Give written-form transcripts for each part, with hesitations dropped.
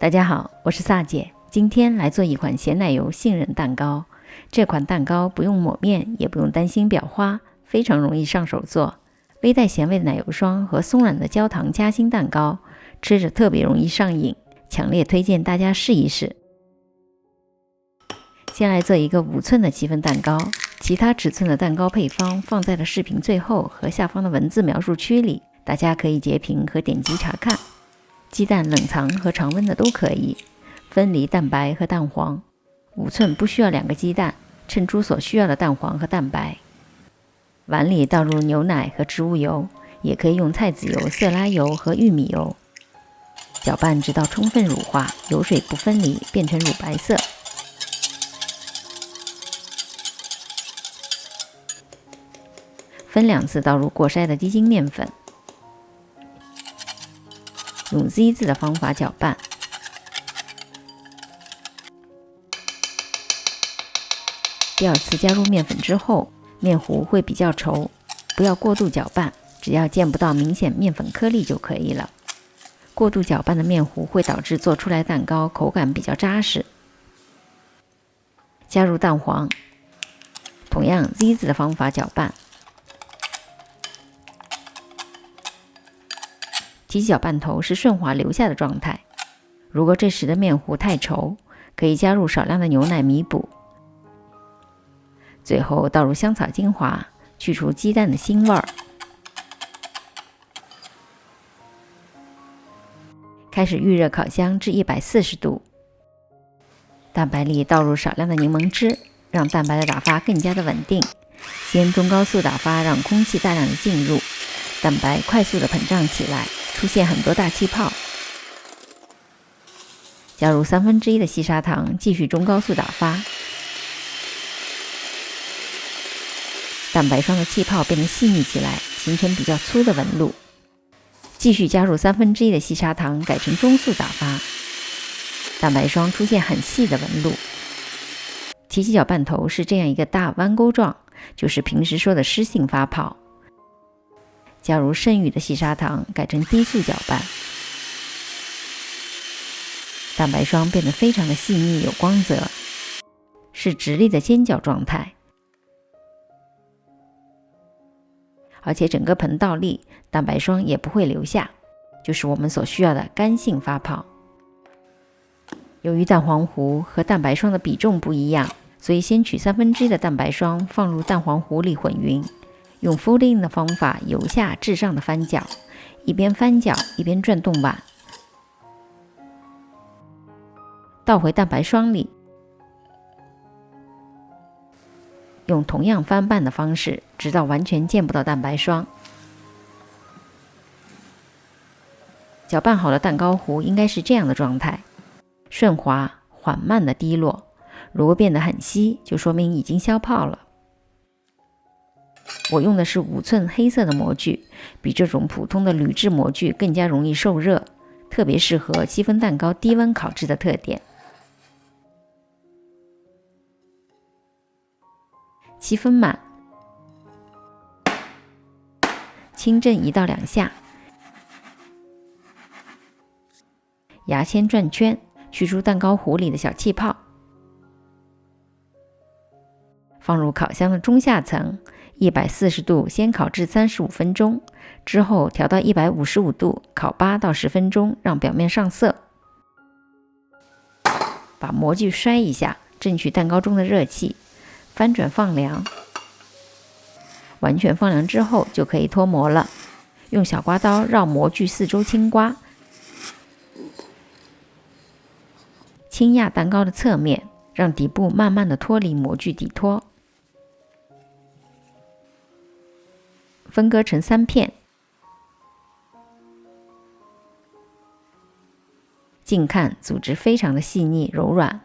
大家好，我是萨姐，今天来做一款咸奶油杏仁蛋糕。这款蛋糕不用抹面，也不用担心裱花，非常容易上手做。微带咸味的奶油霜和松软的焦糖夹心蛋糕，吃着特别容易上瘾，强烈推荐大家试一试。先来做一个5寸的戚风蛋糕，其他尺寸的蛋糕配方放在了视频最后和下方的文字描述区里，大家可以截屏和点击查看。鸡蛋冷藏和常温的都可以，分离蛋白和蛋黄。5寸不需要2个鸡蛋，称出所需要的蛋黄和蛋白。碗里倒入牛奶和植物油，也可以用菜籽油、色拉油和玉米油。搅拌直到充分乳化，油水不分离，变成乳白色。分2次倒入过筛的低筋面粉。用 Z 字的方法搅拌，第2次加入面粉之后，面糊会比较稠，不要过度搅拌，只要见不到明显面粉颗粒就可以了。过度搅拌的面糊会导致做出来蛋糕口感比较扎实。加入蛋黄，同样 Z 字的方法搅拌。提起搅拌头是顺滑留下的状态，如果这时的面糊太稠，可以加入少量的牛奶弥补。最后倒入香草精华，去除鸡蛋的腥味儿。开始预热烤箱至140度。蛋白里倒入少量的柠檬汁，让蛋白的打发更加的稳定。先中高速打发，让空气大量的进入，蛋白快速的膨胀起来，出现很多大气泡。加入1/3的细砂糖，继续中高速打发。蛋白霜的气泡变得细腻起来，形成比较粗的纹路。继续加入1/3的细砂糖，改成中速打发。蛋白霜出现很细的纹路。提起搅拌头是这样一个大弯钩状，就是平时说的湿性发泡。加入剩余的细砂糖，改成低速搅拌。蛋白霜变得非常的细腻有光泽，是直立的尖角状态，而且整个盆倒立，蛋白霜也不会留下，就是我们所需要的干性发泡。由于蛋黄糊和蛋白霜的比重不一样，所以先取1/3的蛋白霜放入蛋黄糊里混匀。用 folding 的方法由下至上的翻搅，一边翻搅一边转动碗，倒回蛋白霜里，用同样翻拌的方式，直到完全见不到蛋白霜。搅拌好的蛋糕糊应该是这样的状态，顺滑缓慢的滴落，如果变得很稀，就说明已经消泡了。我用的是5寸黑色的模具，比这种普通的铝制模具更加容易受热，特别适合戚风蛋糕低温烤制的特点。戚风满，轻震1到2下，牙签转圈，去除蛋糕糊里的小气泡。放入烤箱的中下层，140度先烤至35分钟，之后调到155度烤8到10分钟，让表面上色。把模具摔一下，震去蛋糕中的热气，翻转放凉。完全放凉之后就可以脱模了。用小刮刀绕模具四周轻刮，轻压蛋糕的侧面，让底部慢慢的脱离模具底托。分割成3片，近看组织非常的细腻柔软。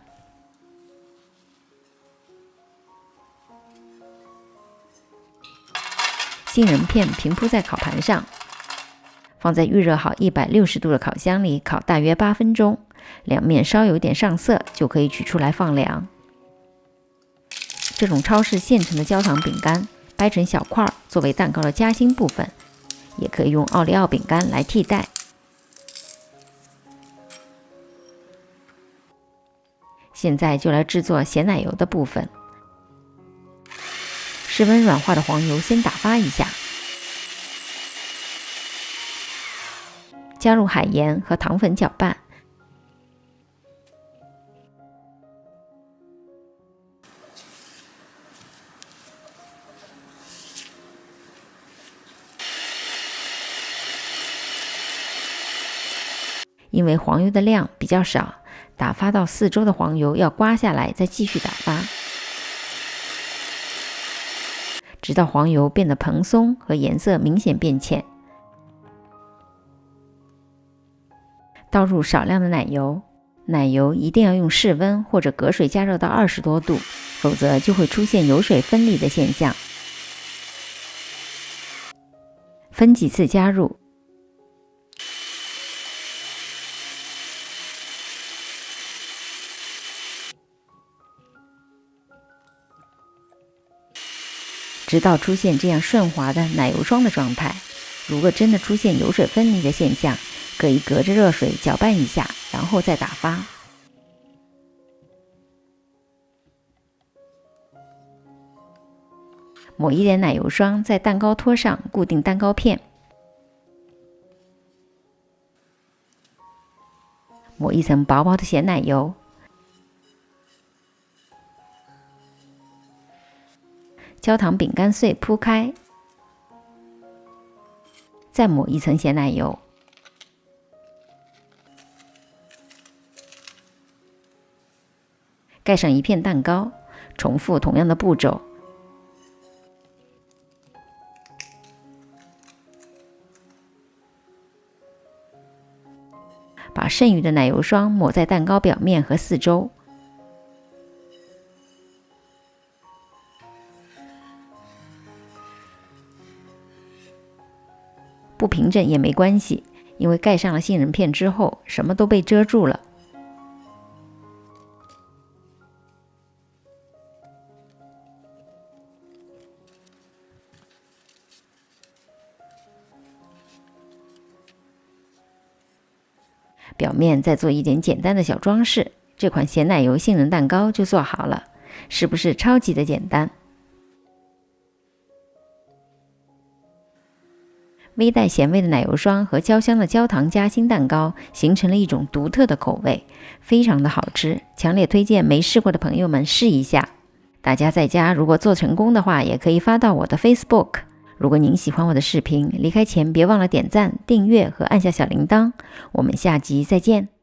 杏仁片平铺在烤盘上，放在预热好160度的烤箱里烤大约8分钟，两面稍有点上色就可以取出来放凉。这种超市现成的焦糖饼干掰成小块作为蛋糕的夹心部分，也可以用奥利奥饼干来替代。现在就来制作咸奶油的部分。室温软化的黄油先打发一下，加入海盐和糖粉搅拌，因为黄油的量比较少，打发到4周的黄油要刮下来再继续打发，直到黄油变得蓬松和颜色明显变浅。倒入少量的奶油，奶油一定要用室温或者隔水加热到20多度，否则就会出现油水分离的现象。分几次加入，直到出现这样顺滑的奶油霜的状态。如果真的出现油水分离的现象，可以隔着热水搅拌一下，然后再打发。抹一点奶油霜在蛋糕托上，固定蛋糕片。抹一层薄薄的咸奶油，焦糖饼干碎铺开，再抹一层咸奶油，盖上一片蛋糕，重复同样的步骤。把剩余的奶油霜抹在蛋糕表面和4周。不平整也没关系，因为盖上了杏仁片之后，什么都被遮住了。表面再做一点简单的小装饰，这款咸奶油杏仁蛋糕就做好了，是不是超级的简单？微带咸味的奶油霜和焦香的焦糖夹心蛋糕形成了一种独特的口味，非常的好吃，强烈推荐没试过的朋友们试一下。大家在家如果做成功的话，也可以发到我的 Facebook。如果您喜欢我的视频，离开前别忘了点赞、订阅和按下小铃铛。我们下集再见。